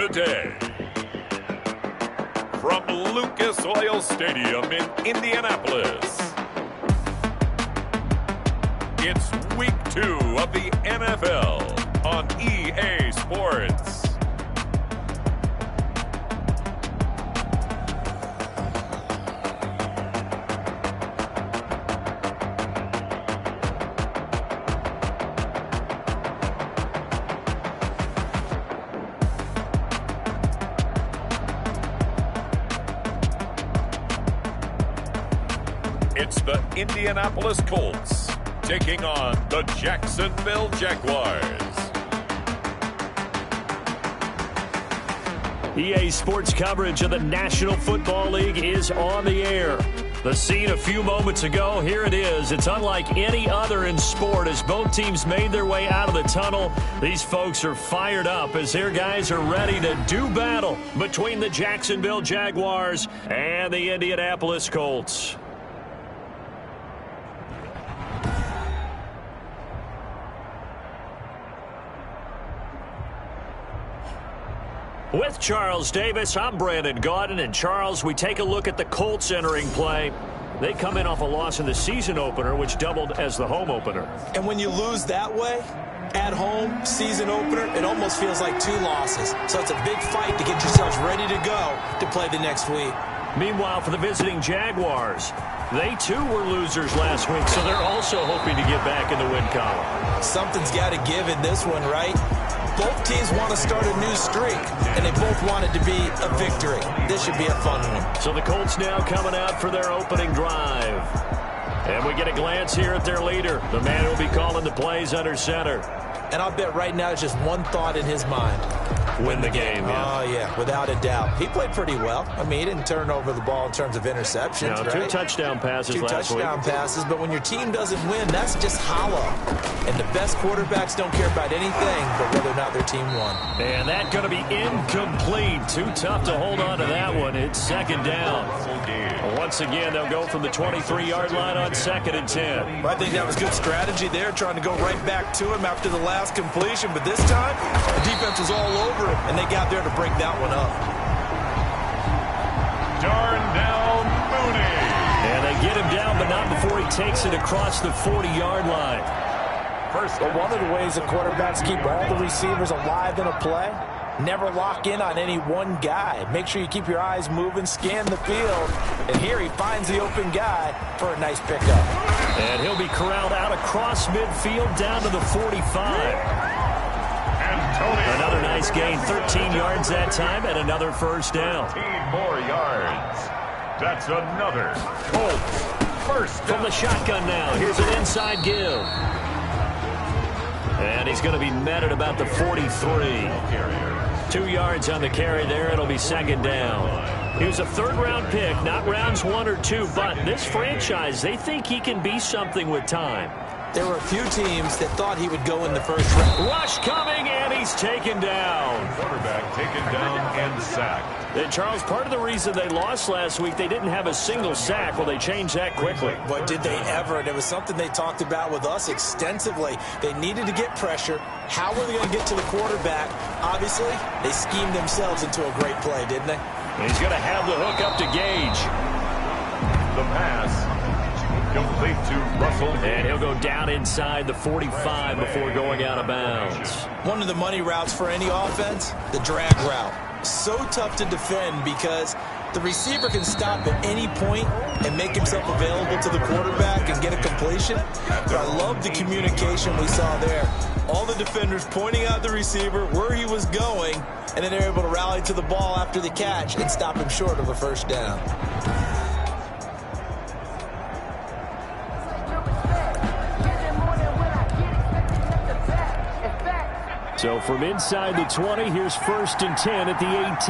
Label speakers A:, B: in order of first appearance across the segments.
A: today. From Lucas Oil Stadium in Indianapolis, it's Week 2 of the NFL on EA Sports. It's the Indianapolis Colts taking on the Jacksonville Jaguars.
B: EA Sports coverage of the National Football League is on the air. The scene a few moments ago, here it is. It's unlike any other in sport as both teams made their way out of the tunnel. These folks are fired up as their guys are ready to do battle between the Jacksonville Jaguars and the Indianapolis Colts. With Charles Davis, I'm Brandon Gaudin. And Charles, we take a look at the Colts entering play. They come in off a loss in the season opener, which doubled as the home opener.
C: And when you lose that way, at home, season opener, it almost feels like 2 losses. So it's a big fight to get yourselves ready to go to play the next week.
B: Meanwhile, for the visiting Jaguars, they too were losers last week, so they're also hoping to get back in the win column.
C: Something's got to give in this one, right? Both teams want to start a new streak, and they both want it to be a victory. This should be a fun one.
B: So the Colts now coming out for their opening drive. And we get a glance here at their leader, the man who will be calling the plays under center.
C: And I'll bet right now it's just one thought in his mind.
B: Win the game.
C: Oh, yeah, without a doubt. He played pretty well. I mean, he didn't turn over the ball in terms of interceptions,
B: no,
C: right?
B: 2 touchdown passes last week.
C: 2 touchdown passes, but when your team doesn't win, that's just hollow. And the best quarterbacks don't care about anything but whether or not their team won.
B: And that's going to be incomplete. Too tough to hold on to that one. It's second down. Once again, they'll go from the 23-yard line on 2nd and 10.
C: Well, I think that was good strategy there, trying to go right back to him after the last completion. But this time, the defense was all over him, and they got there to break that one up.
A: Darnell Mooney.
B: And they get him down, but not before he takes it across the 40-yard line.
C: But one of the ways the quarterbacks keep all the receivers alive in a play, never lock in on any one guy. Make sure you keep your eyes moving, scan the field. And here he finds the open guy for a nice pickup.
B: And he'll be corralled out across midfield down to the 45. Another nice gain, 13 yards that time, and another first down.
A: 13 more yards. That's another Colts first down.
B: From the shotgun now, here's an inside give. And he's going to be met at about the 43. 2 yards on the carry there. It'll be second down. He was a third-round pick, not rounds 1 or 2, but this franchise, they think he can be something with time.
C: There were a few teams that thought he would go in the first round.
B: Rush coming, and he's taken down.
A: Quarterback taken down and sacked.
B: And Charles, part of the reason they lost last week, they didn't have a single sack. Well, they changed that quickly.
C: But did they ever? And it was something they talked about with us extensively. They needed to get pressure. How were they going to get to the quarterback? Obviously, they schemed themselves into a great play, didn't they?
B: And he's going to have the hook up to Gage.
A: The pass complete to Russell.
B: And he'll go down inside the 45 before going out of bounds.
C: One of the money routes for any offense, the drag route. So tough to defend because the receiver can stop at any point and make himself available to the quarterback and get a completion. But I love the communication we saw there. All the defenders pointing out the receiver, where he was going, and then they're able to rally to the ball after the catch and stop him short of a first down.
B: So from inside the 20, here's 1st and 10 at the 18.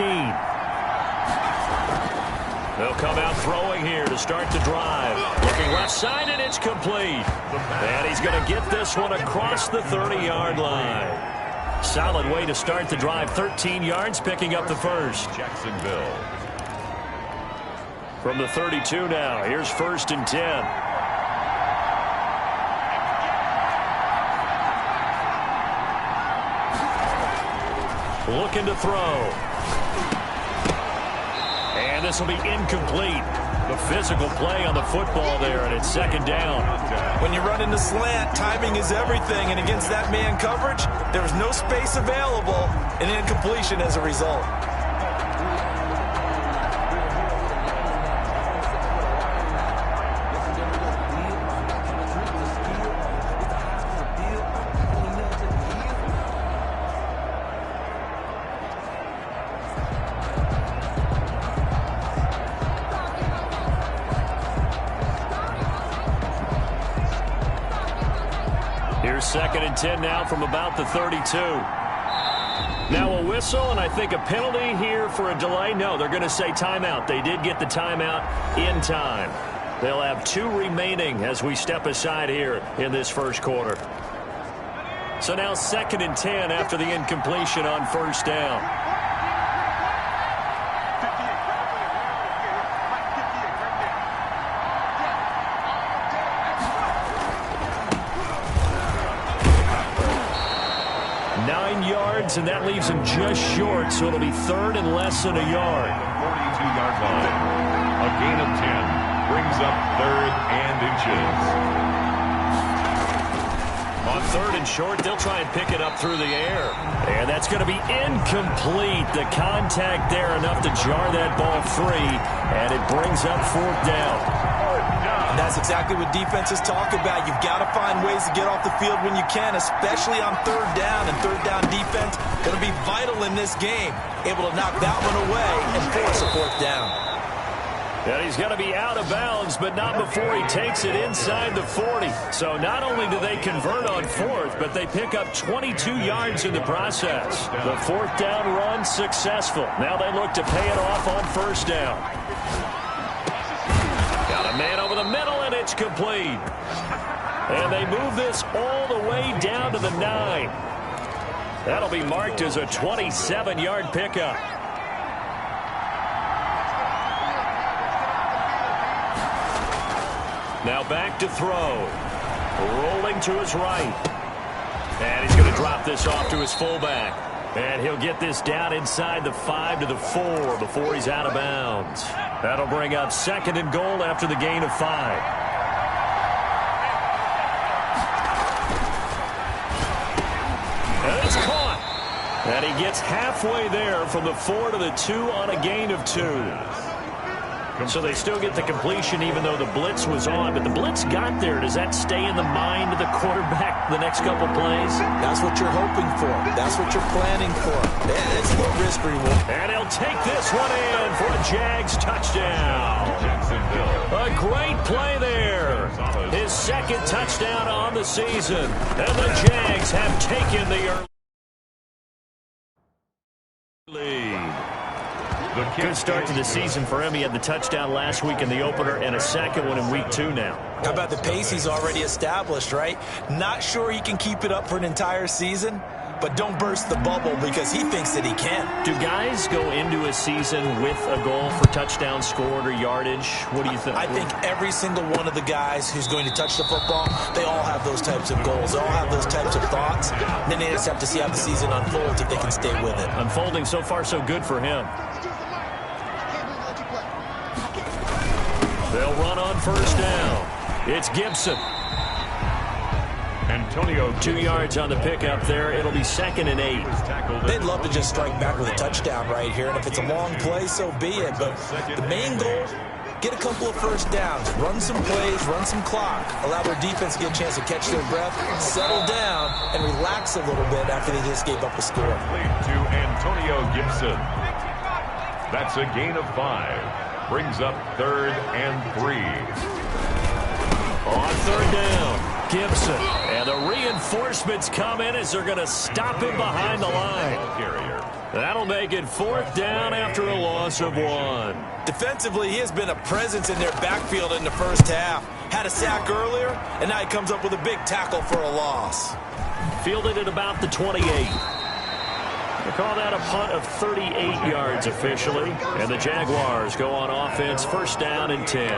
B: They'll come out throwing here to start the drive. Looking left side, and it's complete. And he's going to get this one across the 30-yard line. Solid way to start the drive. 13 yards, picking up the first.
A: Jacksonville.
B: From the 32 now, here's 1st and 10. looking to throw. And this will be incomplete. The physical play on the football there, and it's second down.
C: When you run into slant, timing is everything, and against that man coverage, there was no space available, and incompletion as a result.
B: Here's 2nd and 10 now from about the 32. Now a whistle, and I think a penalty here for a delay. No, they're going to say timeout. They did get the timeout in time. They'll have 2 remaining as we step aside here in this first quarter. So now 2nd and 10 after the incompletion on first down. And that leaves him just short, so it'll be 3rd and less than a yard.
A: 42-yard line. A gain of 10 brings up 3rd and inches.
B: On 3rd and short, they'll try and pick it up through the air. And that's going to be incomplete. The contact there enough to jar that ball free, and it brings up 4th down.
C: And that's exactly what defenses talk about. You've got to find ways to get off the field when you can, especially on 3rd down. And 3rd down defense going to be vital in this game. Able to knock that one away and force a 4th down.
B: And he's going to be out of bounds, but not before he takes it inside the 40. So not only do they convert on 4th, but they pick up 22 yards in the process. The 4th down run successful. Now they look to pay it off on 1st down. Got a man over the middle, and it's complete. And they move this all the way down to the 9. That'll be marked as a 27-yard pickup. Now back to throw. Rolling to his right. And he's going to drop this off to his fullback. And he'll get this down inside the 5 to the 4 before he's out of bounds. That'll bring up 2nd and goal after the gain of 5. And it's caught. And he gets halfway there from the 4 to the 2 on a gain of 2. So they still get the completion even though the blitz was on. But the blitz got there. Does that stay in the mind of the quarterback the next couple plays?
C: That's what you're hoping for. That's what you're planning for. It's a little risk reward.
B: And he'll take this one in for a Jags touchdown. A great play there. His 2nd touchdown on the season. And the Jags have taken the early lead. Good start to the season for him. He had the touchdown last week in the opener and a 2nd one in week 2 now.
C: How about the pace he's already established, right? Not sure he can keep it up for an entire season, but don't burst the bubble because he thinks that he can.
B: Do guys go into a season with a goal for touchdown scored or yardage? What do you think?
C: I think every single one of the guys who's going to touch the football, they all have those types of goals. They all have those types of thoughts. And then they just have to see how the season unfolds if they can stay with it.
B: Unfolding so far so good for him. They'll run on 1st down. It's Gibson.
A: Antonio
B: 2 yards on the pickup there. It'll be 2nd and 8.
C: They'd love to just strike back with a touchdown right here. And if it's a long play, so be it. But the main goal, get a couple of 1st downs. Run some plays, run some clock. Allow their defense to get a chance to catch their breath, settle down, and relax a little bit after they just gave up a score.
A: To Antonio Gibson. That's a gain of 5. Brings up 3rd and 3.
B: On 3rd down, Gibson. And the reinforcements come in as they're going to stop him behind the line. That'll make it 4th down after a loss of 1.
C: Defensively, he has been a presence in their backfield in the first half. Had a sack earlier, and now he comes up with a big tackle for a loss.
B: Fielded at about the 28. They call that a punt of 38 yards officially. And the Jaguars go on offense, 1st down and 10.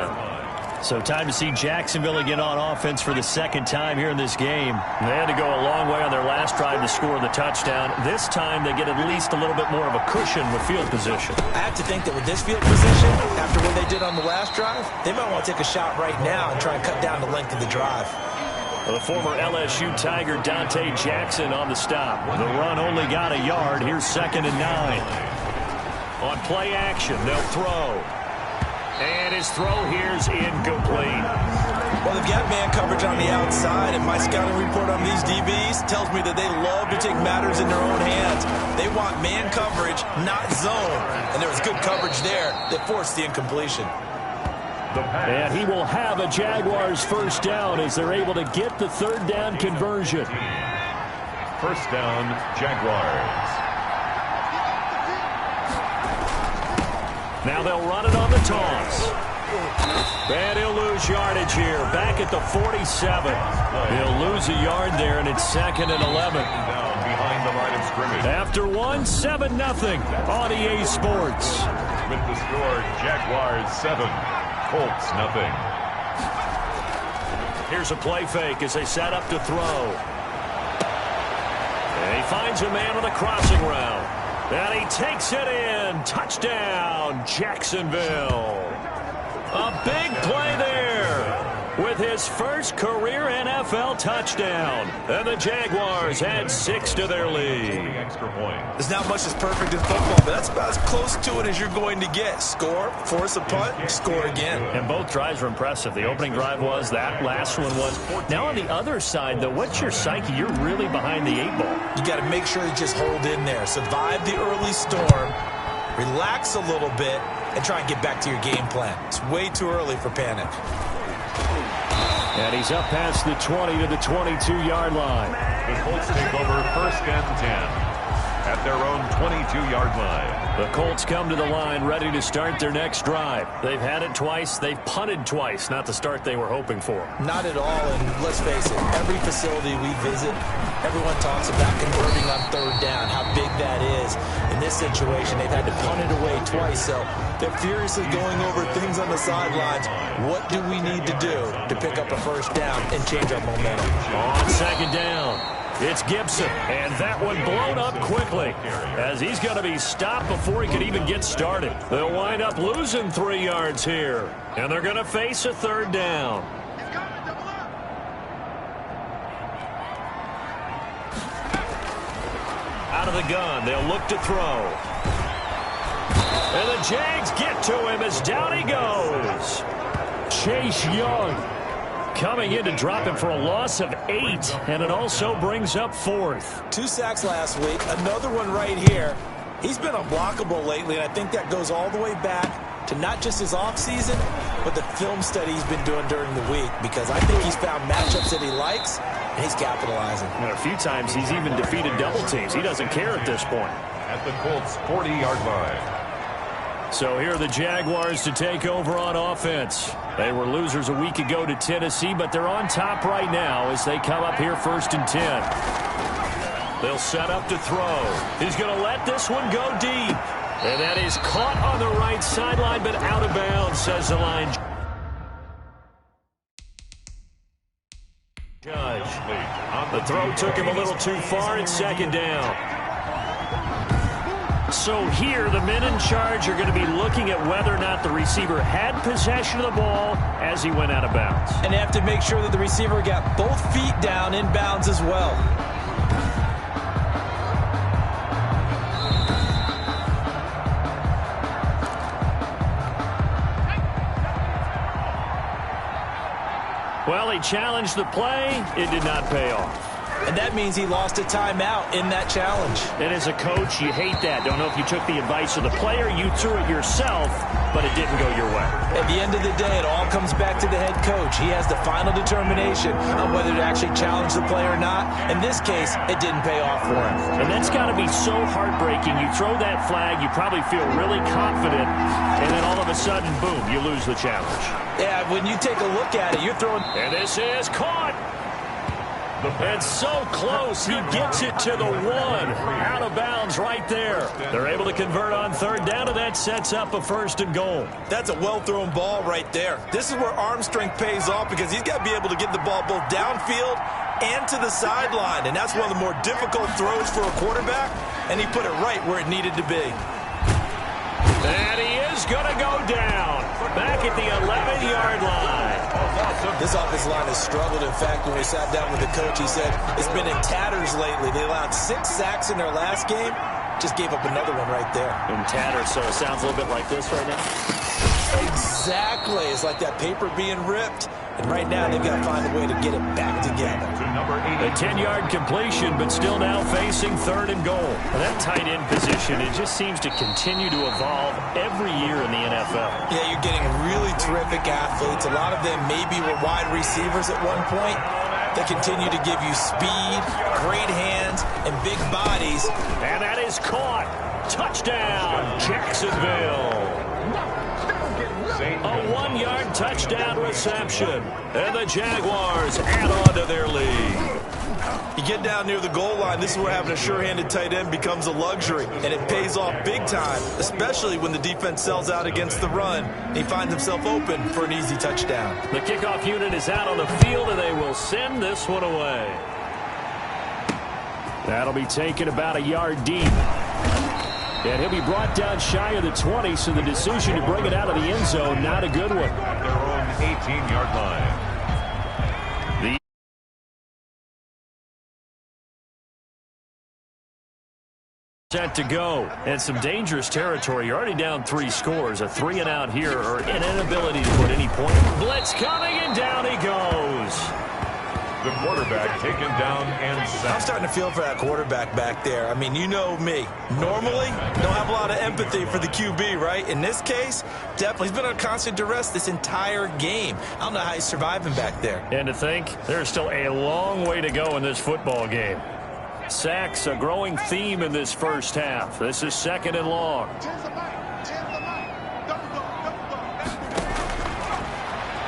B: So time to see Jacksonville again on offense for the second time here in this game. They had to go a long way on their last drive to score the touchdown. This time they get at least a little bit more of a cushion with field position.
C: I have to think that with this field position, after what they did on the last drive, they might want to take a shot right now and try and cut down the length of the drive.
B: Well, the former LSU Tiger Dante Jackson on the stop. The run only got a yard. Here's 2nd and 9. On play action, they'll throw. And his throw here's incomplete.
C: Well, they've got man coverage on the outside, and my scouting report on these DBs tells me that they love to take matters in their own hands. They want man coverage, not zone. And there was good coverage there that forced the incompletion.
B: And he will have a Jaguars first down as they're able to get the 3rd down conversion.
A: First down, Jaguars.
B: Now they'll run it on the toss. And he'll lose yardage here. Back at the 47. He'll lose a yard there, and it's 2nd and 11.
A: Down behind the line of scrimmage.
B: After 7-0 on EA Sports.
A: With the score, Jaguars 7, Colts 0.
B: Here's a play fake as they set up to throw. And he finds a man on the crossing route. And he takes it in. Touchdown, Jacksonville. A big play there with his first career NFL touchdown. And the Jaguars add 6 to their lead.
A: Extra point.
C: There's not much that's perfect in football, but that's about as close to it as you're going to get. Score, force a punt, score again.
B: And both drives were impressive. The opening drive was, that last one was. Now on the other side, though, what's your psyche? You're really behind the 8 ball.
C: You got to make sure you just hold in there. Survive the early storm, relax a little bit, and try and get back to your game plan. It's way too early for panic.
B: And he's up past the 20 to the 22-yard line.
A: The Colts take over 1st and 10 at their own 22-yard line.
B: The Colts come to the line ready to start their next drive. They've had it twice. They've punted twice. Not the start they were hoping for.
C: Not at all, and let's face it, every facility we visit, everyone talks about converting on 3rd down, how big that is. In this situation, they've had to punt it away twice, so they're furiously going over things on the sidelines. What do we need to do to pick up a 1st down and change our momentum?
B: On 2nd down, it's Gibson, and that one blown up quickly as he's going to be stopped before he could even get started. They'll wind up losing 3 yards here, and they're going to face a 3rd down. Out of the gun, they'll look to throw. And the Jags get to him as down he goes. Chase Young coming in to drop him for a loss of 8, and it also brings up 4th.
C: 2 sacks last week, another one right here. He's been unblockable lately, and I think that goes all the way back to not just his offseason, but the film study he's been doing during the week, because I think he's found matchups that he likes, and he's capitalizing.
B: And a few times he's even defeated double teams. He doesn't care at this point.
A: At the Colts' 40-yard line.
B: So here are the Jaguars to take over on offense. They were losers a week ago to Tennessee, but they're on top right now as they come up here 1st and 10. They'll set up to throw. He's going to let this one go deep. And that is caught on the right sideline, but out of bounds, says the line judge. The throw took him a little too far. It's 2nd down. So here, the men in charge are going to be looking at whether or not the receiver had possession of the ball as he went out of bounds.
C: And they have to make sure that the receiver got both feet down in bounds as well.
B: Well, he challenged the play. It did not pay off.
C: And that means he lost a timeout in that challenge.
B: And as a coach, you hate that. Don't know if you took the advice of the player, you threw it yourself, but it didn't go your way.
C: At the end of the day, it all comes back to the head coach. He has the final determination on whether to actually challenge the play or not. In this case, it didn't pay off for him.
B: And that's got to be so heartbreaking. You throw that flag, you probably feel really confident, and then all of a sudden, boom, you lose the challenge.
C: Yeah, when you take a look at it, you're throwing...
B: And this is caught. And so close, he gets it to the 1. Out of bounds right there. They're able to convert on third down, and that sets up a 1st and goal.
C: That's a well-thrown ball right there. This is where arm strength pays off because he's got to be able to get the ball both downfield and to the sideline, and that's one of the more difficult throws for a quarterback, and he put it right where it needed to be.
B: And he is going to go down back at the 11-yard line.
C: This offensive line has struggled. In fact, when we sat down with the coach, he said it's been in tatters lately. They allowed 6 sacks in their last game. Just gave up another one right there.
B: In tatters, so it sounds a little bit like this right now.
C: Exactly. It's like that paper being ripped. And right now, they've got to find a way to get it back together.
B: A 10-yard completion, but still now facing 3rd and goal. Well, that tight end position, it just seems to continue to evolve every year in the NFL.
C: Yeah, you're getting really terrific athletes. A lot of them maybe were wide receivers at one point. They continue to give you speed, great hands, and big bodies.
B: And that is caught. Touchdown, Jacksonville. A 1-yard touchdown reception. And the Jaguars add on to their lead.
C: You get down near the goal line, this is where having a sure-handed tight end becomes a luxury. And it pays off big time, especially when the defense sells out against the run. And he finds himself open for an easy touchdown.
B: The kickoff unit is out on the field, and they will send this one away. That'll be taken about a yard deep. And he'll be brought down shy of the 20, so the decision to bring it out of the end zone, not a good one.
A: Their own 18-yard line.
B: Set to go, and some dangerous territory. You're already down 3 scores. A 3-and-out here, or an inability to put any point. Blitz coming, and down he goes.
A: The quarterback taken down and sacked.
C: I'm starting to feel for that quarterback back there. I mean, you know me. Normally, don't have a lot of empathy for the QB, right? In this case, definitely. He's been on constant duress this entire game. I don't know how he's surviving back there.
B: And to think, there's still a long way to go in this football game. Sacks, a growing theme in this first half. This is 2nd and long.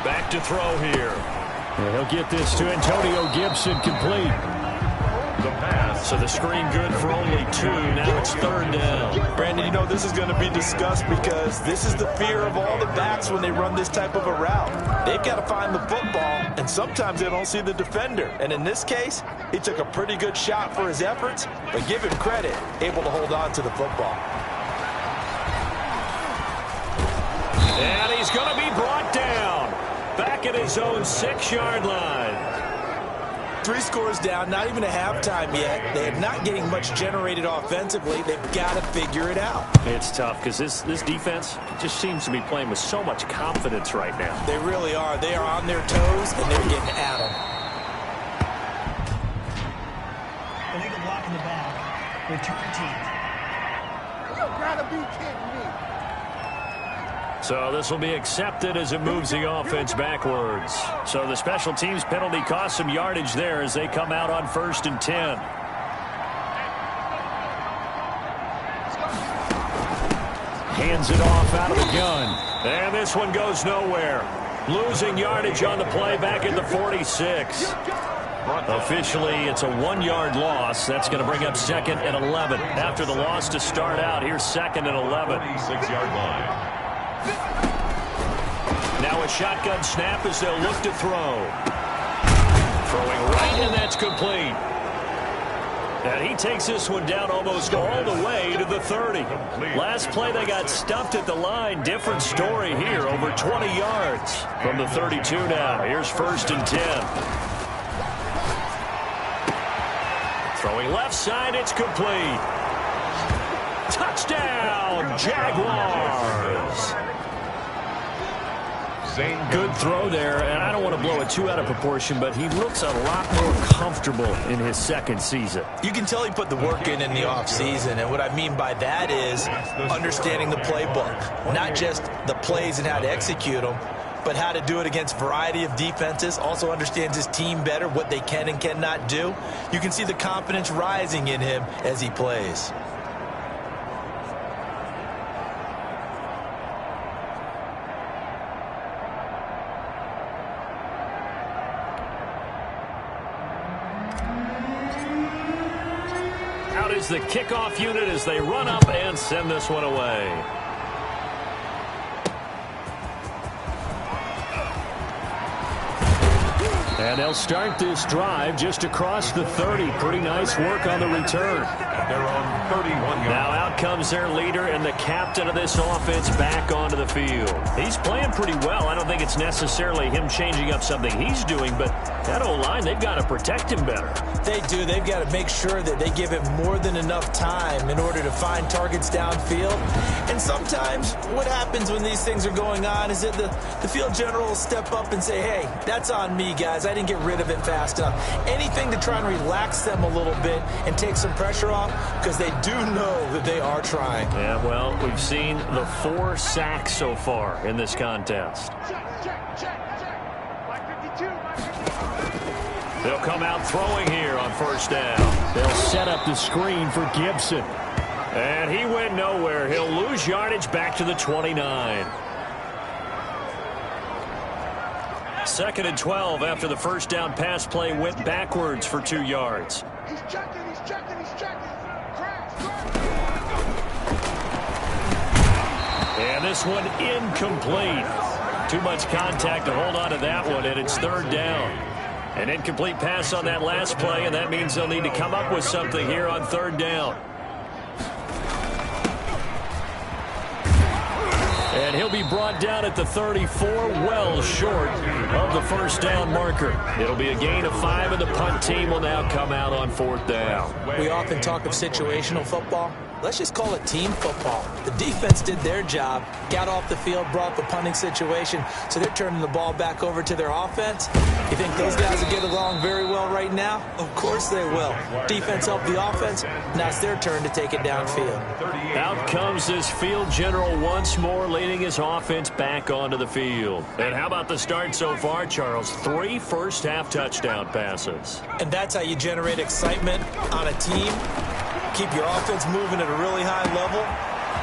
B: Back to throw here. And he'll get this to Antonio Gibson complete.
A: The pass.
B: So the screen good for only 2. Now it's 3rd down.
C: Brandon, you know this is going to be discussed because this is the fear of all the backs when they run this type of a route. They've got to find the football, and sometimes they don't see the defender. And in this case, he took a pretty good shot for his efforts, but give him credit, able to hold on to the football.
B: And he's going to be brought down. Back at his own 6-yard line.
C: 3 scores down, not even a halftime yet. They are not getting much generated offensively. They've got to figure it out.
B: It's tough because this defense just seems to be playing with so much confidence right now.
C: They really are. They are on their toes, and they're getting at them.
D: Illegal block in the back. Return team.
E: You gotta be kidding me.
B: So this will be accepted as it moves the offense backwards. So the special teams penalty cost some yardage there as they come out on 1st and 10. Hands it off out of the gun. And this one goes nowhere. Losing yardage on the play back at the 46. Officially, it's a 1-yard loss. That's going to bring up 2nd and 11. After the loss to start out, here's 2nd and 11.
A: 26-yard line.
B: Now a shotgun snap as they'll look to throw. Throwing right, and that's complete. And he takes this one down almost all the way to the 30. Last play, they got stuffed at the line. Different story here, over 20 yards from the 32 now. Here's 1st and 10. Throwing left side, it's complete. Touchdown, Jaguars. Good throw there, and I don't want to blow it too out of proportion, but he looks a lot more comfortable in his 2nd season.
C: You can tell he put the work in the offseason, and what I mean by that is understanding the playbook. Not just the plays and how to execute them, but how to do it against a variety of defenses. Also understands his team better, what they can and cannot do. You can see the confidence rising in him as he plays.
B: is the kickoff unit as they run up and send this one away. And they'll start this drive just across the 30. Pretty nice work on the return.
A: They're on 31 yards.
B: Now out comes their leader and the captain of this offense back onto the field. He's playing pretty well. I don't think it's necessarily him changing up something he's doing, but that O-line, they've got to protect him better.
C: They do. They've got to make sure that they give it more than enough time in order to find targets downfield. And sometimes what happens when these things are going on is that the field general will step up and say, hey, that's on me, guys. I didn't get rid of it fast enough. Anything to try and relax them a little bit and take some pressure off, because they do know that they are trying.
B: Yeah, well, we've seen the 4 sacks so far in this contest. They'll come out throwing here on first down. They'll set up the screen for Gibson. And he went nowhere. He'll lose yardage back to the 29. 2nd and 12 after the first down pass play went backwards for 2 yards.
E: He's checking.
B: And this one incomplete. Too much contact to hold on to that one, and it's 3rd down. An incomplete pass on that last play, and that means they'll need to come up with something here on 3rd down. And he'll be brought down at the 34, well short of the first down marker. It'll be a gain of 5, and the punt team will now come out on 4th down.
C: We often talk of situational football. Let's just call it team football. The defense did their job, got off the field, brought the punting situation, so they're turning the ball back over to their offense. You think those guys will get along very well right now? Of course they will. Defense helped the offense. Now it's their turn to take it downfield.
B: Out comes this field general once more, leading his offense back onto the field. And how about the start so far, Charles? 3 first-half touchdown passes.
C: And that's how you generate excitement on a team. Keep your offense moving at a really high level.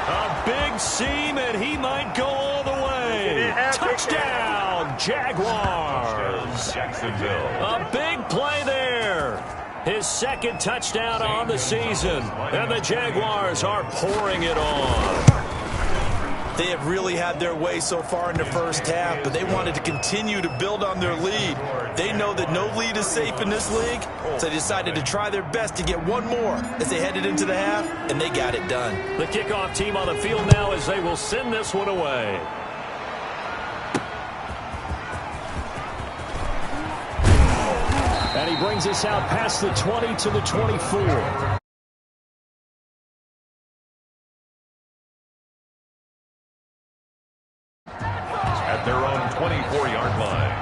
B: A big seam, and he might go all the way. Touchdown, Jaguars.
A: Jacksonville.
B: A big play there. His 2nd touchdown on the season. And the Jaguars are pouring it on.
C: They have really had their way so far in the first half, but they wanted to continue to build on their lead. They know that no lead is safe in this league, so they decided to try their best to get one more as they headed into the half, and they got it done.
B: The kickoff team on the field now as they will send this one away. And he brings us out past the 20 to the 24.
A: At their own 24-yard line.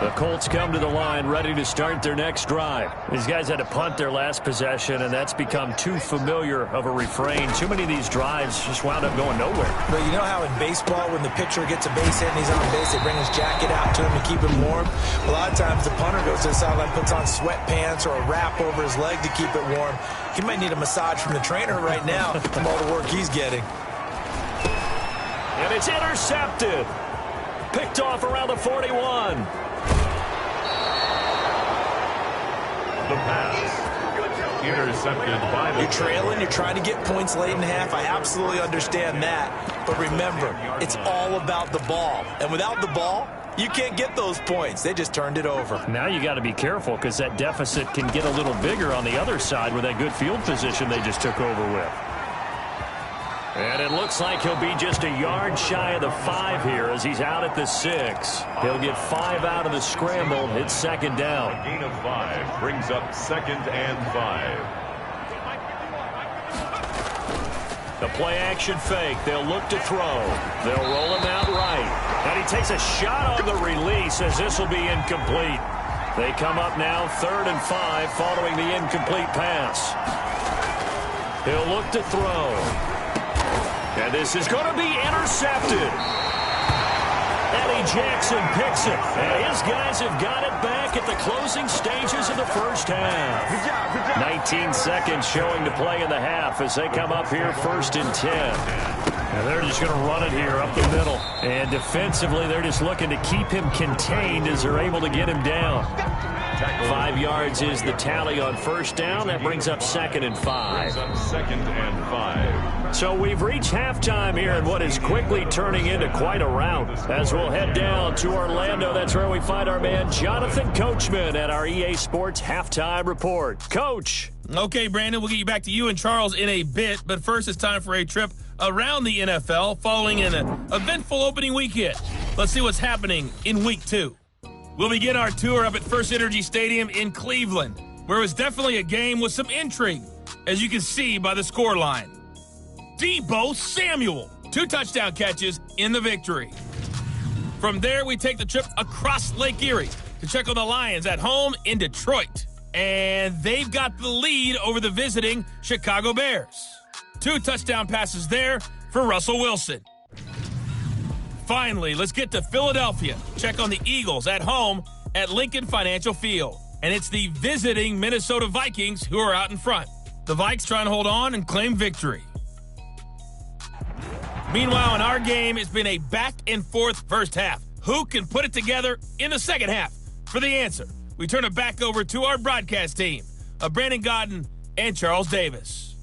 B: The Colts come to the line ready to start their next drive. These guys had to punt their last possession, and that's become too familiar of a refrain. Too many of these drives just wound up going nowhere.
C: But you know how in baseball, when the pitcher gets a base hit and he's on base, they bring his jacket out to him to keep him warm? A lot of times the punter goes to the sideline, puts on sweatpants or a wrap over his leg to keep it warm. He might need a massage from the trainer right now from all the work he's getting.
B: And it's intercepted. Picked off around the 41.
A: The pass. Intercepted by the...
C: You're trailing. You're trying to get points late in the half. I absolutely understand that. But remember, it's all about the ball. And without the ball, you can't get those points. They just turned it over.
B: Now you got to be careful because that deficit can get a little bigger on the other side with that good field position they just took over with. And it looks like he'll be just a yard shy of the 5 here as he's out at the 6. He'll get 5 out of the scramble. It's 2nd down.
A: A gain of 5 brings up 2nd and 5.
B: The play action fake. They'll look to throw. They'll roll him out right. And he takes a shot on the release as this will be incomplete. They come up now 3rd and 5 following the incomplete pass. He'll look to throw. And this is going to be intercepted. Eddie Jackson picks it. And his guys have got it back at the closing stages of the first half.
E: Good job, good job.
B: 19 seconds showing to play in the half as they come up here 1st and 10. And they're just going to run it here up the middle. And defensively, they're just looking to keep him contained as they're able to get him down. 5 yards is the tally on first down. That brings up 2nd and 5.
A: Second and 5.
B: So we've reached halftime here in what is quickly turning into quite a rout. As we'll head down to Orlando, that's where we find our man Jonathan Coachman at our EA Sports Halftime Report. Coach.
F: Okay, Brandon, we'll get you back to you and Charles in a bit, but first it's time for a trip around the NFL following an eventful opening weekend. Let's see what's happening in Week 2. We'll begin our tour up at First Energy Stadium in Cleveland, where it was definitely a game with some intrigue, as you can see by the scoreline. Deebo Samuel, 2 touchdown catches in the victory. From there, we take the trip across Lake Erie to check on the Lions at home in Detroit. And they've got the lead over the visiting Chicago Bears. 2 touchdown passes there for Russell Wilson. Finally, let's get to Philadelphia. Check on the Eagles at home at Lincoln Financial Field. And it's the visiting Minnesota Vikings who are out in front. The Vikes trying to hold on and claim victory. Meanwhile, in our game, it's been a back-and-forth first half. Who can put it together in the second half? For the answer, we turn it back over to our broadcast team of Brandon Godden and Charles Davis.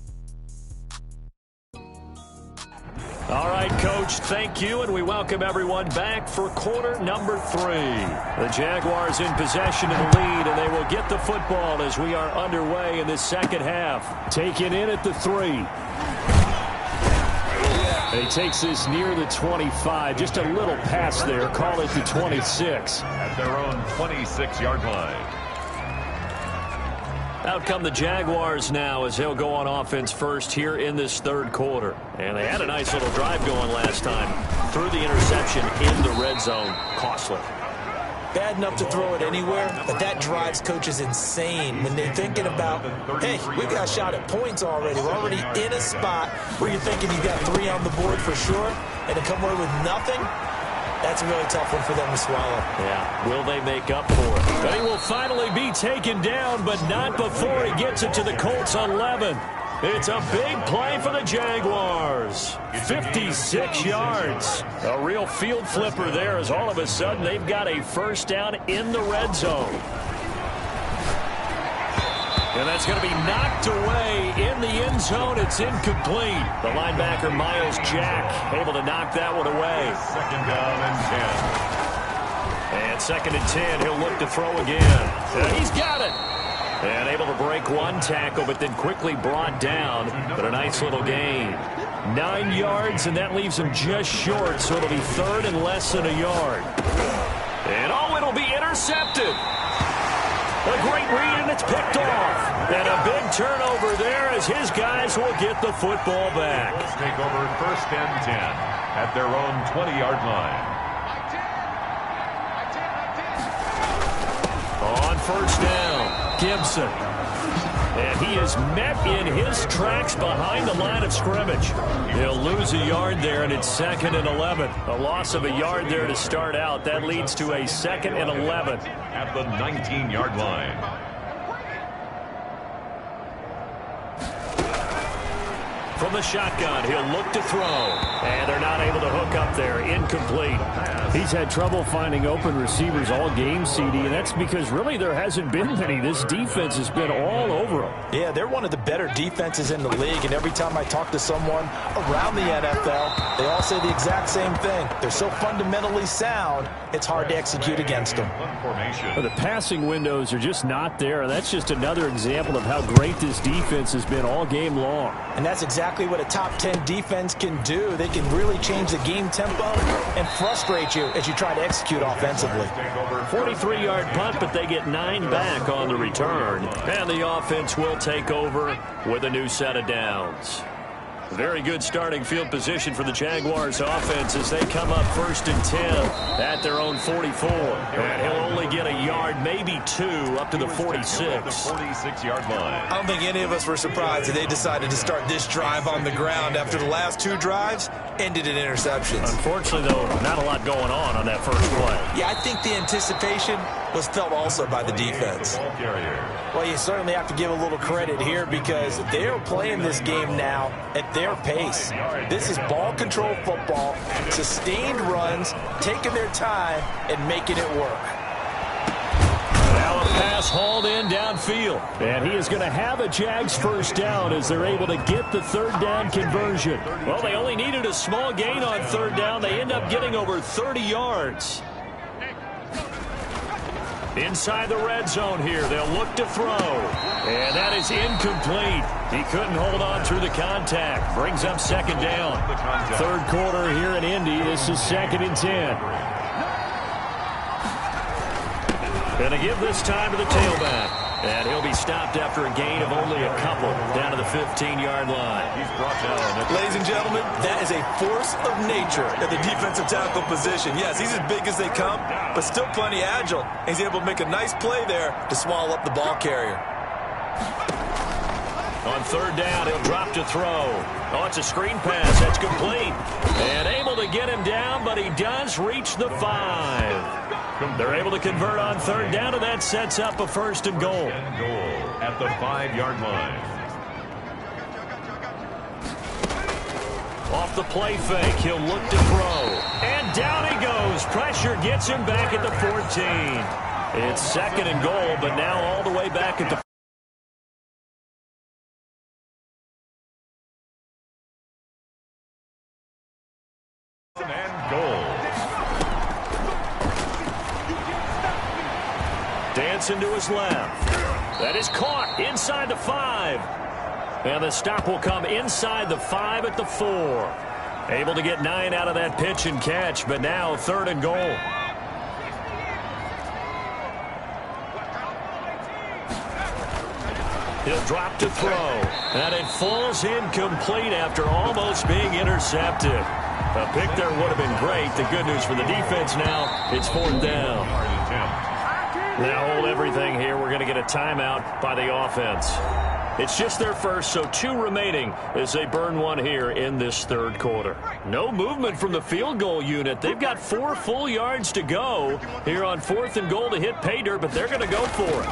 B: All right, Coach, thank you, and we welcome everyone back for quarter number 3. The Jaguars in possession of the lead, and they will get the football as we are underway in this second half. Taken in at the 3. And he takes this near the 25. Just a little pass there. Call it the 26.
A: At their own 26-yard line.
B: Out come the Jaguars now as they'll go on offense first here in this third quarter. And they had a nice little drive going last time. Threw the interception in the red zone. Costly.
C: Bad enough to throw it anywhere, but that drives coaches insane when they're thinking about, hey, we got a shot at points already. We're already in a spot where you're thinking you've got 3 on the board for sure, and to come away with nothing, that's a really tough one for them to swallow.
B: Yeah, will they make up for it? But he will finally be taken down, but not before he gets it to the Colts on 11. It's a big play for the Jaguars. 56 yards. A real field flipper there as all of a sudden they've got a first down in the red zone. And that's going to be knocked away in the end zone. It's incomplete. The linebacker, Miles Jack, able to knock that one away.
A: Second down and 10.
B: And 2nd and 10, he'll look to throw again. And he's got it. And able to break one tackle, but then quickly brought down. But a nice little gain. 9 yards, and that leaves him just short, so it'll be 3rd and less than a yard. And it'll be intercepted. A great read, and it's picked off. And a big turnover there as his guys will get the football back.
A: Let's take over 1st and 10 at their own 20-yard line.
B: On first down, Gibson. And he is met in his tracks behind the line of scrimmage. He'll lose a yard there, and it's 2nd and 11. A loss of a yard there to start out. That leads to a 2nd and 11.
A: At the 19-yard line.
B: From the shotgun, he'll look to throw. And they're not able to hook up there. Incomplete.
G: He's had trouble finding open receivers all game, CD, and that's because really there hasn't been many. This defense has been all over them.
C: Yeah, they're one of the better defenses in the league, and every time I talk to someone around the NFL, they all say the exact same thing. They're so fundamentally sound, it's hard to execute against them.
G: But the passing windows are just not there, and that's just another example of how great this defense has been all game long.
C: And that's exactly what a top 10 defense can do. They can really change the game tempo and frustrate you as you try to execute offensively.
B: 43-yard punt, but they get 9 back on the return. And the offense will take over with a new set of downs. Very good starting field position for the Jaguars offense as they come up 1st and 10 at their own 44. And he'll only get a yard, maybe 2, up to the 46.
A: 46-yard line.
C: I don't think any of us were surprised that they decided to start this drive on the ground after the last 2 drives ended in interceptions.
B: Unfortunately, though, not a lot going on that first play.
C: Yeah, I think the anticipation was felt also by the defense. Well, you certainly have to give a little credit here because they're playing this game now at their pace. This is ball control football, sustained runs, taking their time and making it work.
B: Now a pass hauled in downfield.
G: And he is going to have a Jags first down as they're able to get the third down conversion.
B: Well, they only needed a small gain on third down. They end up getting over 30 yards. Inside the red zone here, they'll look to throw. And that is incomplete. He couldn't hold on through the contact. Brings up second down. Third quarter here in Indy. This is 2nd and 10. Going to give this time to the tailback. And he'll be stopped after a gain of only a couple down to the 15-yard line.
A: He's brought down.
C: Ladies and gentlemen, that is a force of nature at the defensive tackle position. Yes, he's as big as they come, but still plenty agile. He's able to make a nice play there to swallow up the ball carrier.
B: On third down, he'll drop to throw. Oh, it's a screen pass. That's complete. And able to get him down, but he does reach the 5. They're able to convert on third down, and that sets up a 1st and goal.
A: At the 5-yard line.
B: Off the play fake, he'll look to throw. And down he goes. Pressure gets him back at the 14. It's 2nd and goal, but now all the way back at the
A: and goal.
B: Dancing to his left. That is caught inside the 5. And the stop will come inside the 5 at the 4. Able to get 9 out of that pitch and catch, but now 3rd and goal. He'll drop to throw. And it falls incomplete after almost being intercepted. A pick there would have been great. The good news for the defense now, it's 4th down. Now hold everything here. We're going to get a timeout by the offense. It's just their first, so 2 remaining as they burn one here in this 3rd quarter. No movement from the field goal unit. They've got 4 full yards to go here on 4th and goal to hit pay dirt, but they're going to go for it.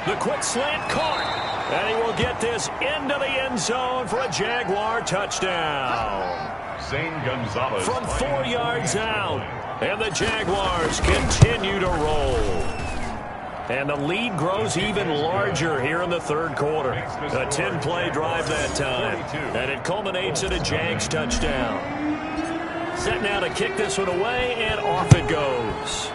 B: The quick slant caught. And he will get this into the end zone for a Jaguar touchdown.
A: Zane Gonzalez.
B: From 4 yards out. And the Jaguars continue to roll. And the lead grows even larger here in the 3rd quarter. A 10-play drive that time. And it culminates in a Jags touchdown. Set now to kick this one away, and off it goes.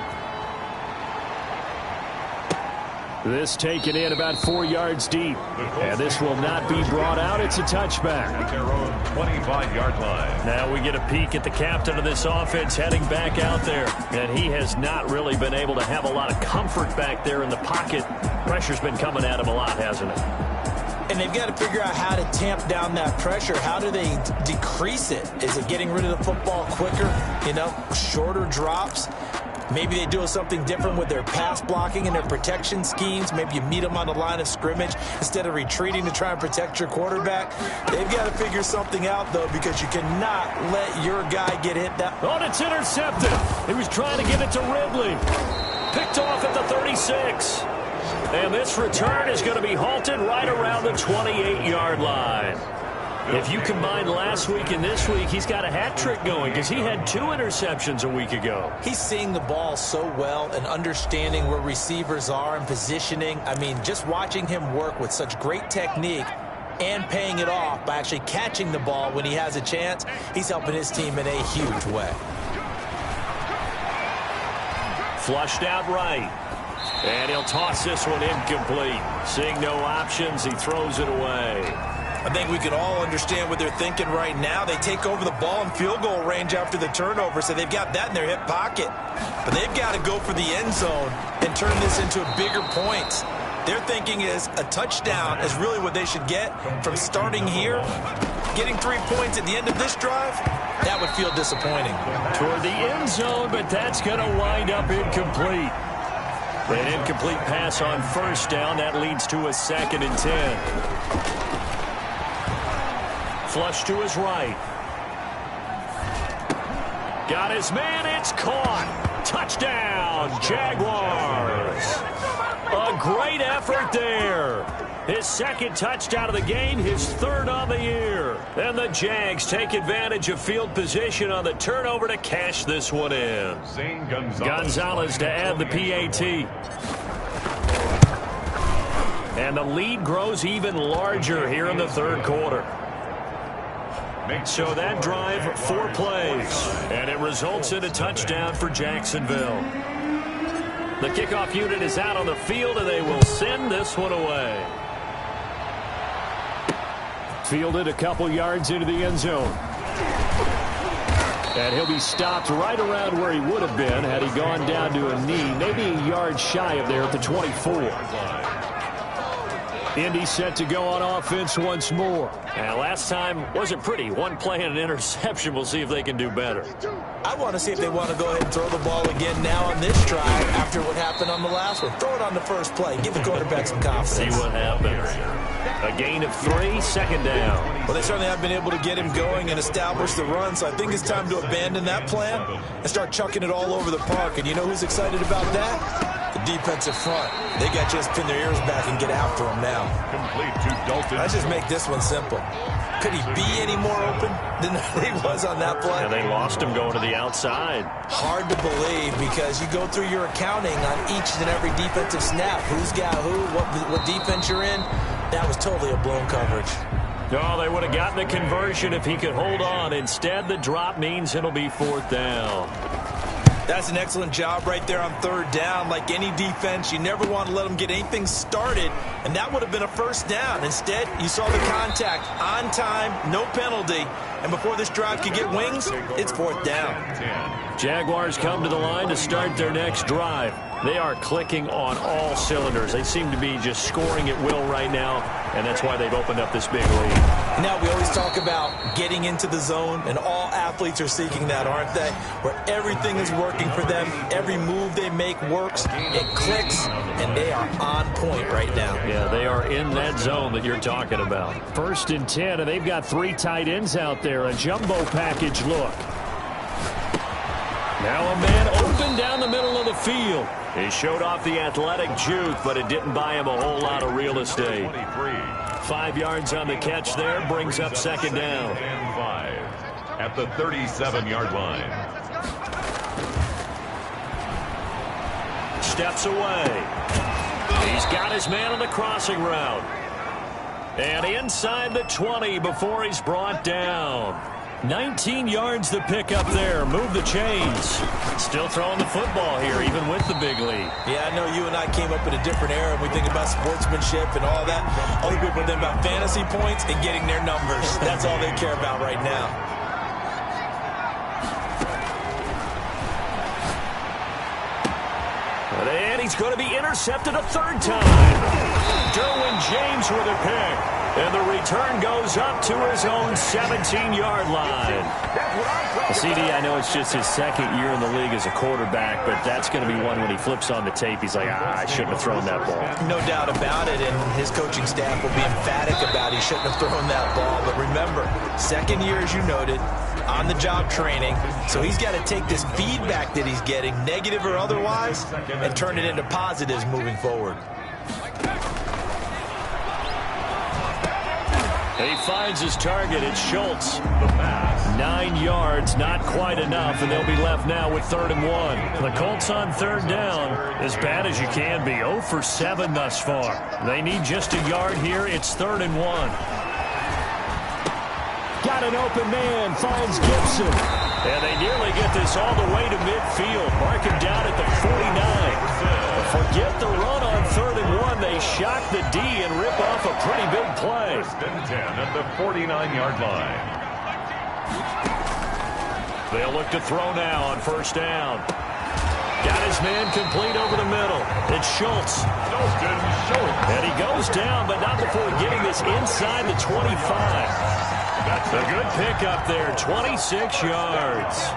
G: This taken in about 4 yards deep. And this will not be brought out. It's a touchback.
A: At their own 25-yard line.
B: Now we get a peek at the captain of this offense heading back out there. And he has not really been able to have a lot of comfort back there in the pocket. Pressure's been coming at him a lot, hasn't it?
C: And they've got to figure out how to tamp down that pressure. How do they decrease it? Is it getting rid of the football quicker? You know, shorter drops? Maybe they do something different with their pass blocking and their protection schemes. Maybe you meet them on the line of scrimmage instead of retreating to try and protect your quarterback. They've got to figure something out, though, because you cannot let your guy get hit that.
B: Oh, it's intercepted. He was trying to get it to Ridley. Picked off at the 36. And this return is going to be halted right around the 28-yard line. If you combine last week and this week, he's got a hat trick going because he had 2 interceptions a week ago.
C: He's seeing the ball so well and understanding where receivers are and positioning. I mean, just watching him work with such great technique and paying it off by actually catching the ball when he has a chance, he's helping his team in a huge way.
B: Flushed out right. And he'll toss this one incomplete. Seeing no options, he throws it away.
C: I think we can all understand what they're thinking right now. They take over the ball in field goal range after the turnover, so they've got that in their hip pocket. But they've got to go for the end zone and turn this into bigger points. Their thinking is a touchdown is really what they should get from starting here. Getting 3 points at the end of this drive, that would feel disappointing.
B: Toward the end zone, but that's going to wind up incomplete. An incomplete pass on first down. That leads to a 2nd and 10. Flush to his right. Got his man. It's caught. Touchdown, Jaguars. A great effort there. His second touchdown of the game, his third on the year. And the Jags take advantage of field position on the turnover to cash this one in. Gonzalez to add the PAT. And the lead grows even larger here in the third quarter. So that drive, 4 plays, and it results in a touchdown for Jacksonville. The kickoff unit is out on the field, and they will send this one away.
G: Fielded a couple yards into the end zone. And he'll be stopped right around where he would have been had he gone down to a knee, maybe a yard shy of there at the 24. Indy set to go on offense once more.
B: And last time wasn't pretty. One play and an interception. We'll see if they can do better.
C: I want to see if they want to go ahead and throw the ball again now on this drive after what happened on the last one. Throw it on the first play. Give the quarterback some confidence.
B: See what happens. A gain of 3, second down.
C: Well, they certainly have been able to get him going and establish the run, so I think it's time to abandon that plan and start chucking it all over the park. And you know who's excited about that? The defensive front. They got to just pin their ears back and get after him now.
A: Complete to Dalton.
C: Let's just make this one simple. Could he be any more open than he was on that play?
B: And they lost him going to the outside.
C: Hard to believe because you go through your accounting on each and every defensive snap. Who's got who, what defense you're in. That was totally a blown coverage.
B: Oh, they would have gotten the conversion if he could hold on. Instead, the drop means it'll be 4th down.
C: That's an excellent job right there on 3rd down. Like any defense, you never want to let them get anything started, and that would have been a 1st down. Instead, you saw the contact on time, no penalty, and before this drive could get wings, it's 4th down.
B: Jaguars come to the line to start their next drive. They are clicking on all cylinders. They seem to be just scoring at will right now, and that's why they've opened up this big lead.
C: Now, we always talk about getting into the zone, and all athletes are seeking that, aren't they? Where everything is working for them. Every move they make works. It clicks, and they are on point right now.
B: Yeah, they are in that zone that you're talking about.
G: 1st and 10, and they've got 3 tight ends out there. A jumbo package look.
B: Now a man open down the middle of the field. He showed off the athletic juke, but it didn't buy him a whole lot of real estate. 5 yards on the catch there, brings up 2nd down.
A: And 5 at the 37-yard line.
B: Steps away. He's got his man on the crossing route. And inside the 20 before he's brought down. 19 yards to pick up there. Move the chains. Still throwing the football here, even with the big lead.
C: Yeah, I know you and I came up in a different era, and we think about sportsmanship and all that. Other people think about fantasy points and getting their numbers. That's all they care about right now.
B: And he's going to be intercepted a 3rd time. Derwin James with a pick. And the return goes up to his own 17-yard line.
G: CD, I know it's just his 2nd year in the league as a quarterback, but that's going to be one when he flips on the tape. He's like, I shouldn't have thrown that ball.
C: No doubt about it, and his coaching staff will be emphatic about he shouldn't have thrown that ball. But remember, 2nd year, as you noted, on-the-job training. So he's got to take this feedback that he's getting, negative or otherwise, and turn it into positives moving forward.
B: He finds his target. It's Schultz. 9 yards, not quite enough, and they'll be left now with 3rd and 1. The Colts on 3rd down, as bad as you can be. 0 for 7 thus far. They need just a yard here. It's 3rd and 1.
G: Got an open man, finds Gibson.
B: And they nearly get this all the way to midfield. Mark him down at the 49. Forget the run on 3rd and 1. They shock the D and rip off a pretty big play.
A: 1st and 10 at the 49-yard line.
B: They'll look to throw now on 1st down. Got his man complete over the middle. It's Schultz. And he goes down, but not before getting this inside the 25. That's a good pickup there, 26 yards.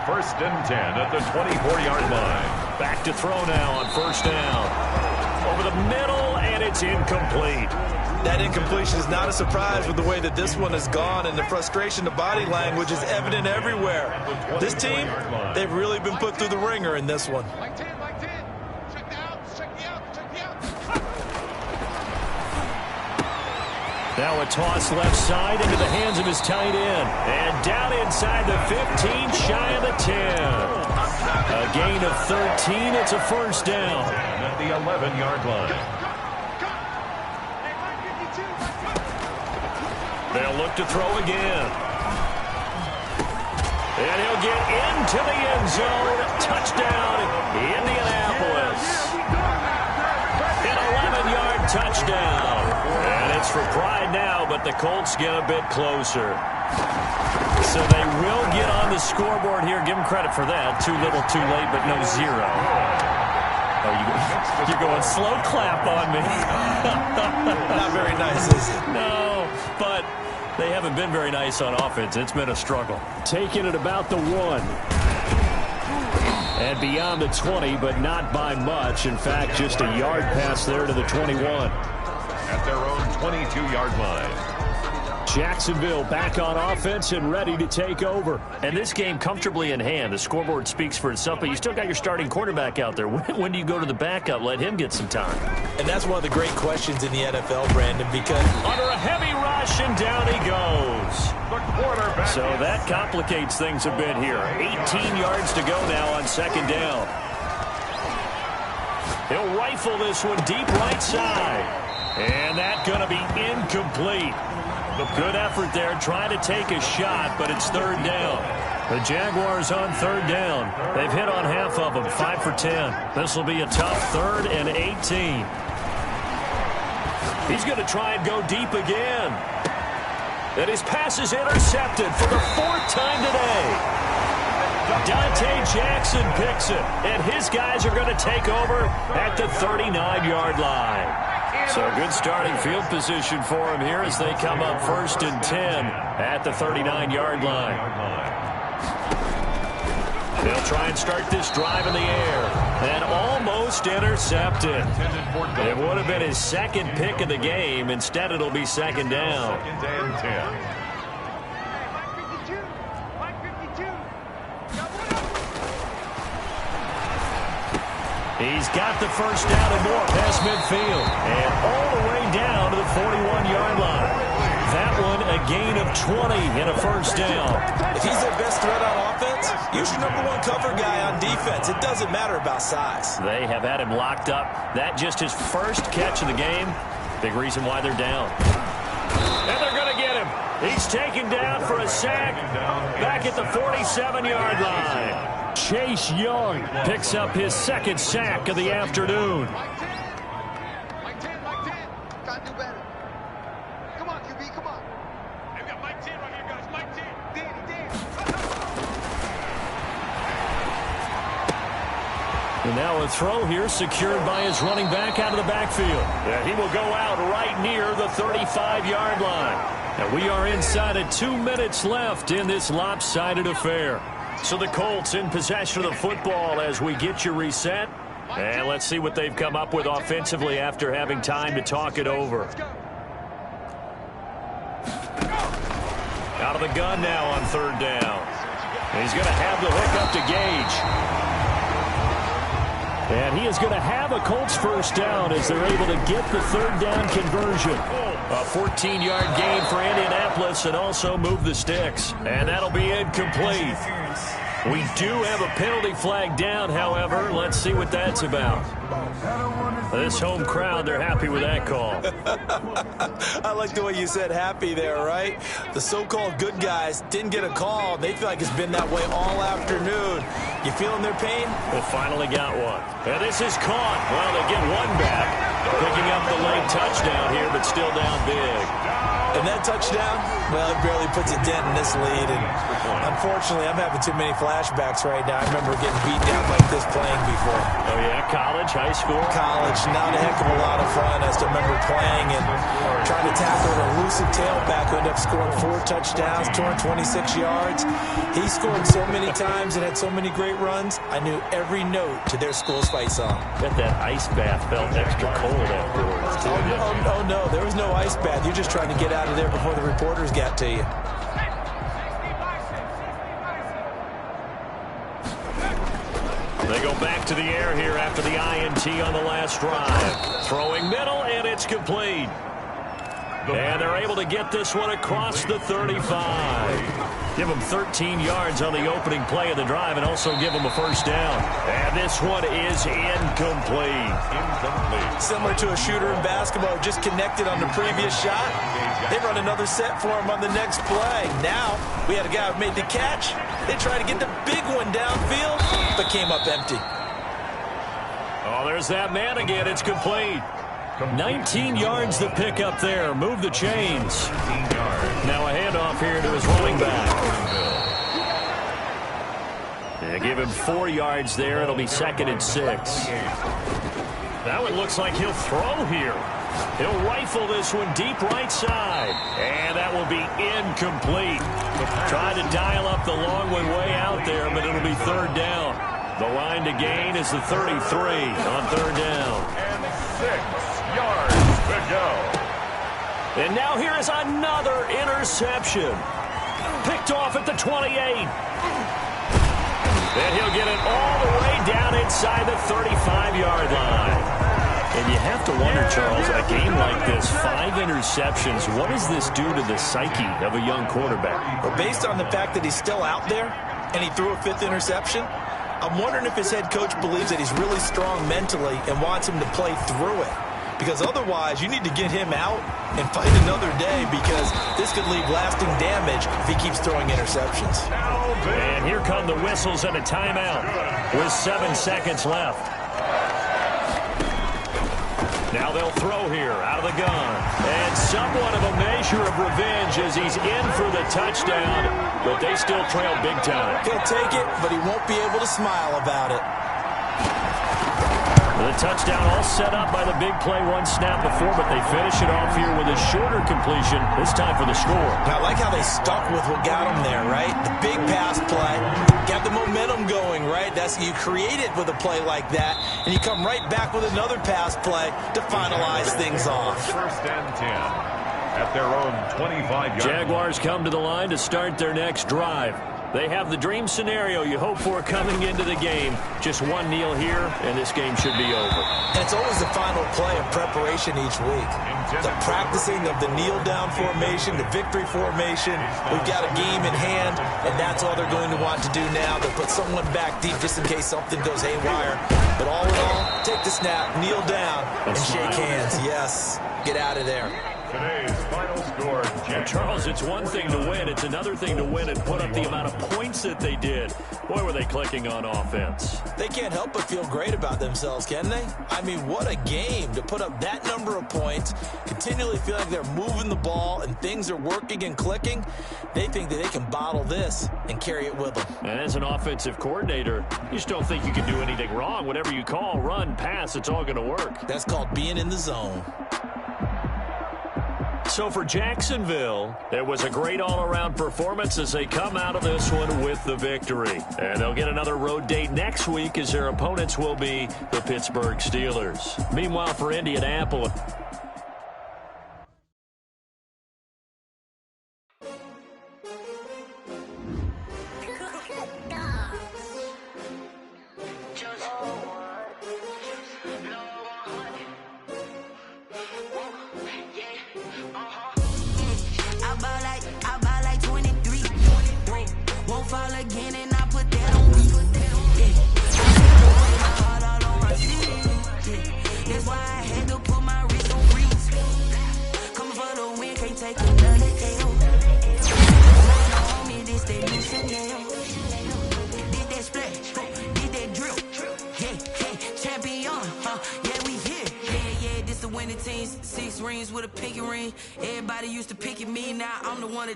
A: 1st and 10 at the 24-yard line.
B: Back to throw now on 1st down. Over the middle, and it's incomplete.
C: That incompletion is not a surprise with the way that this one has gone, and the frustration, the body language is evident everywhere. This team, they've really been put through the ringer in this one.
B: Now a toss left side into the hands of his tight end. And down inside the 15, shy of the 10. A gain of 13. It's a first down.
A: At the 11-yard line.
B: They'll look to throw again. And he'll get into the end zone. Touchdown, Indianapolis. An 11-yard touchdown. And it's for pride now, but the Colts get a bit closer. So they will get on the scoreboard here. Give them credit for that. Too little, too late, but no zero. Oh, you're going slow clap on me.
C: Not very nice, is it?
B: No, but they haven't been very nice on offense. It's been a struggle.
G: Taking it about the 1. And beyond the 20, but not by much. In fact, just a yard pass there to the 21.
A: At their own 22-yard line.
G: Jacksonville back on offense and ready to take over.
B: And this game comfortably in hand. The scoreboard speaks for itself, but you still got your starting quarterback out there. When do you go to the backup? Let him get some time.
C: And that's one of the great questions in the NFL, Brandon, because
B: under a heavy rush, and down he goes.
A: The quarterback.
B: So that complicates things a bit here. 18 yards to go now on second down. He'll rifle this one deep right side. And that's going to be incomplete. Good effort there, trying to take a shot, but it's third down. The Jaguars on third down. They've hit on half of them, 5 for 10. This will be a tough 3rd and 18. He's going to try and go deep again. And his pass is intercepted for the 4th time today. Dante Jackson picks it, and his guys are going to take over at the 39-yard line. So good starting field position for him here as they come up 1st and 10 at the 39-yard line. They'll try and start this drive in the air. And almost intercepted. It would have been his 2nd pick of the game. Instead, it'll be 2nd down.
A: 2nd and 10.
B: He's got the first down and more past midfield. And all the way down to the 41-yard line. That one a gain of 20 and a first down.
C: if he's their best threat on offense, use your #1 cover guy on defense. It doesn't matter about size.
B: They have had him locked up. That just his first catch of the game. Big reason why they're down. And they're going to get him. He's taken down for a sack back at the 47-yard line. Chase Young picks up his 2nd sack of the afternoon.
E: Mike 10. Gotta do better. Come on, QB, come on. Hey, we got Mike 10 right here, guys. Mike 10. Danny.
B: And now a throw here secured by his running back out of the backfield. And he will go out right near the 35-yard line. And we are inside of 2 minutes left in this lopsided affair. So the Colts in possession of the football as we get you reset. And let's see what they've come up with offensively after having time to talk it over. Out of the gun now on 3rd down. And he's going to have the hook up to Gage. And he is going to have a Colts first down as they're able to get the 3rd down conversion. A 14-yard gain for Indianapolis and also move the sticks. And that'll be incomplete. We do have a penalty flag down, however. Let's see what that's about. This home crowd, they're happy with that call.
C: I like the way you said happy there, right? The so-called good guys didn't get a call. They feel like it's been that way all afternoon. You feeling their pain?
B: They finally got one. And this is caught. Well, they get one back. Picking up the late touchdown here, but still down big.
C: And that touchdown, well, it barely puts a dent in this lead. And unfortunately, I'm having too many flashbacks right now. I remember getting beat down like this playing before.
B: Oh, yeah? College, high school?
C: College, not a heck of a lot of fun. I still remember playing and trying to tackle an elusive tailback who ended up scoring 4 touchdowns, 226 yards. He scored so many times and had so many great runs, I knew every note to their school's fight song.
B: Bet that ice bath felt extra cold afterwards, too.
C: Oh, no, there was no ice bath. You're just trying to get out of there before the reporters got to you.
B: They go back to the air here after the INT on the last drive. Throwing middle, and it's complete. And they're able to get this one across the 35. Give them 13 yards on the opening play of the drive and also give them a first down. And this one is incomplete.
C: Similar to a shooter in basketball, just connected on the previous shot. They run another set for him on the next play. Now, we had a guy who made the catch. They tried to get the big one downfield, but came up empty.
B: Oh, there's that man again. It's complete. 19 yards to pick up there. Move the chains. Now a handoff here to his running back. And give him 4 yards there. It'll be 2nd and 6. That one looks like he'll throw here. He'll rifle this one deep right side. And that will be incomplete. Trying to dial up the long one way out there, but it'll be 3rd down. The line to gain is the 33 on 3rd down.
A: And 6 yards to go.
B: And now here is another interception. Picked off at the 28. And he'll get it all the way down inside the 35-yard line. And you have to wonder, Charles, a game like this, 5 interceptions, what does this do to the psyche of a young quarterback?
C: Well, based on the fact that he's still out there and he threw a 5th interception, I'm wondering if his head coach believes that he's really strong mentally and wants him to play through it. Because otherwise, you need to get him out and fight another day, because this could leave lasting damage if he keeps throwing interceptions.
B: And here come the whistles and a timeout with 7 seconds left. Now they'll throw here out of the gun. And somewhat of a measure of revenge as he's in for the touchdown, but they still trail big time.
C: He'll take it, but he won't be able to smile about it.
B: The touchdown all set up by the big play 1 snap before, but they finish it off here with a shorter completion, this time for the score.
C: Now, I like how they stuck with what got them there, right? The big pass play, got the momentum going, right? That's, you create it with a play like that, and you come right back with another pass play to finalize things off.
A: 1st and 10 at their own 25-yard.
B: Jaguars come to the line to start their next drive. They have the dream scenario you hope for coming into the game. Just one kneel here, and this game should be over.
C: And it's always the final play of preparation each week. The practicing of the kneel-down formation, the victory formation. We've got a game in hand, and that's all they're going to want to do now. They'll put someone back deep just in case something goes haywire. But all in all, take the snap, kneel down, and shake hands. Yes, get out of there.
A: Today's final score,
B: Charles, it's one thing to win. It's another thing to win and put up the amount of points that they did. Boy, were they clicking on offense.
C: They can't help but feel great about themselves, can they? I mean, what a game to put up that number of points, continually feel like they're moving the ball and things are working and clicking. They think that they can bottle this and carry it with them.
B: And as an offensive coordinator, you just don't think you can do anything wrong. Whatever you call, run, pass, it's all going to work.
C: That's called being in the zone.
B: So for Jacksonville, it was a great all-around performance as they come out of this one with the victory. And they'll get another road date next week as their opponents will be the Pittsburgh Steelers. Meanwhile, for Indianapolis,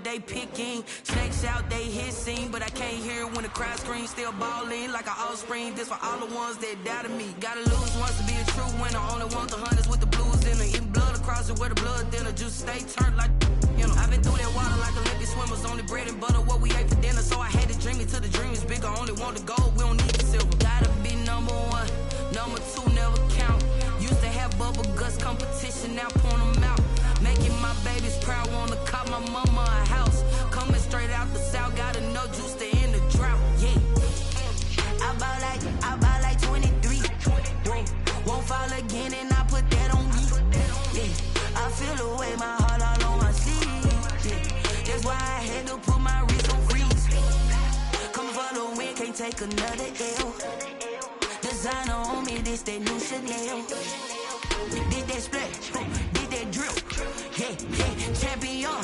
H: they picking. Snakes out, they hissing, but I can't hear when the crowd screams. Still balling like an offspring. This for all the ones that doubted me. Gotta lose once to be a true winner. Only want the hunters with the blues in it. Eating blood across it where the blood thinner. Just stay turned like, you know. I've been through that water like Olympic swimmers. Only bread and butter, what we ate for dinner. So I had to dream it till the dream is bigger. Only want the gold, we don't need the silver. Gotta be number 1, number 2 never count. Used to have bubble guts competition, now point them out. Making my babies proud, wanna call my mama a house. Coming straight out the south, gotta know juice to end the drought. Yeah, I bought like 23. Won't fall again, and I put that on me. Yeah, I feel the way my heart all on. take another L. Designer on me, this that new Chanel. Did that splash, did that drip. Yeah, champion,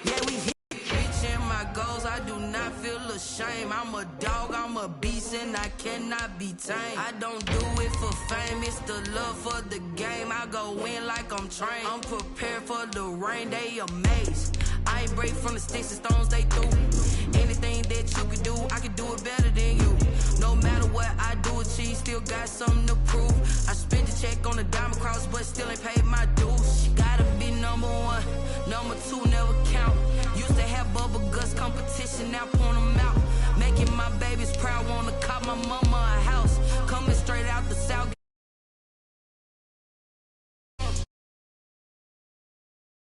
H: yeah, we hit. Reaching my goals, I do not feel ashamed. I'm a dog, I'm a beast, and I cannot be tamed. I don't do it for fame, it's the love for the game. I go in like I'm trained. I'm prepared for the rain, they amazed. I ain't break from the sticks and stones they threw. Anything that you could do, I could do it better than you. No matter what I do achieve, still got something to prove. I spent the check on the diamond cross, but still ain't paid my dues. Gotta be number one, number two never count. Used to have bubble guts competition, now point them out. Making my babies proud, wanna cop my mama